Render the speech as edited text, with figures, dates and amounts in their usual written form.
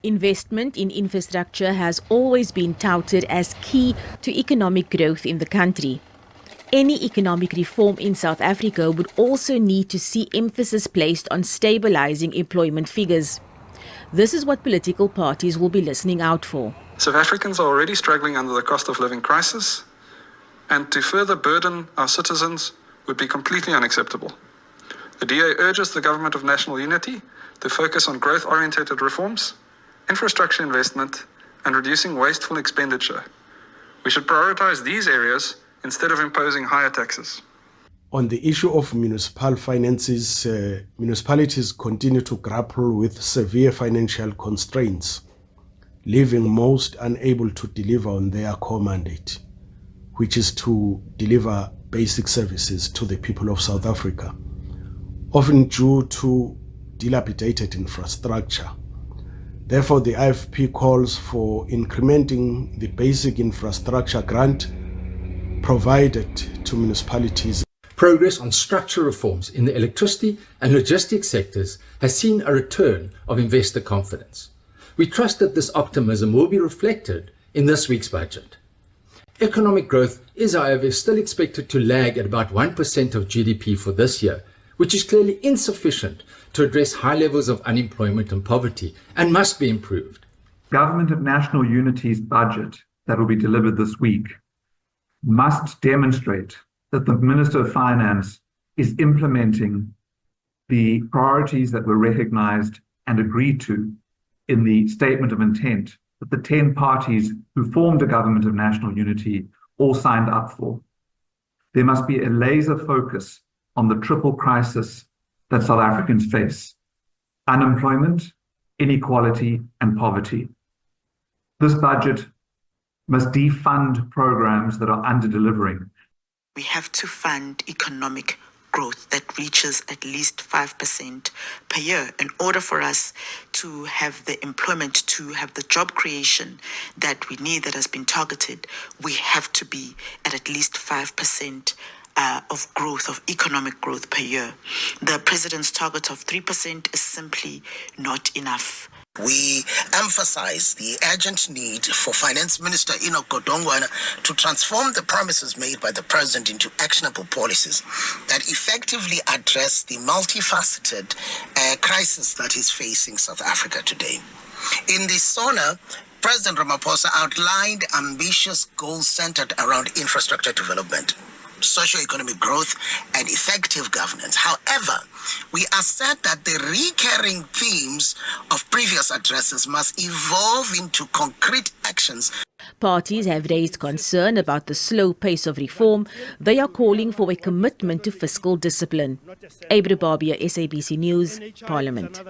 Investment in infrastructure has always been touted as key to economic growth in the country. Any economic reform in South Africa would also need to see emphasis placed on stabilizing employment figures. This is what political parties will be listening out for. South Africans are already struggling under the cost of living crisis, and to further burden our citizens would be completely unacceptable. The DA urges the Government of National Unity to focus on growth-oriented reforms, infrastructure investment, and reducing wasteful expenditure. We should prioritize these areas instead of imposing higher taxes. On the issue of municipal finances, municipalities continue to grapple with severe financial constraints, leaving most unable to deliver on their core mandate, which is to deliver basic services to the people of South Africa, often due to dilapidated infrastructure. Therefore, the IFP calls for incrementing the basic infrastructure grant provided to municipalities. Progress on structural reforms in the electricity and logistics sectors has seen a return of investor confidence. We trust that this optimism will be reflected in this week's budget. Economic growth is, however, still expected to lag at about 1% of GDP for this year, which is clearly insufficient to address high levels of unemployment and poverty and must be improved. Government of National Unity's budget that will be delivered this week must demonstrate that the Minister of Finance is implementing the priorities that were recognized and agreed to in the statement of intent that the 10 parties who formed a Government of National Unity all signed up for. There must be a laser focus on the triple crisis that South Africans face: unemployment, inequality, and poverty. This budget must defund programs that are under-delivering. We have to fund economic growth that reaches at least 5% per year in order for us to have the employment, to have the job creation that we need that has been targeted. We have to be at least 5% of growth, of economic growth per year. The president's target of 3% is simply not enough. We emphasize the urgent need for Finance Minister Enoch Godogwana to transform the promises made by the president into actionable policies that effectively address the multifaceted crisis that is facing South Africa today. In the SONA, President Ramaphosa outlined ambitious goals centered around infrastructure development, socio-economic growth, and effective governance. However, we assert that the recurring themes of previous addresses must evolve into concrete actions. Parties have raised concern about the slow pace of reform. They are calling for a commitment to fiscal discipline. Abra Babia, SABC News, Parliament.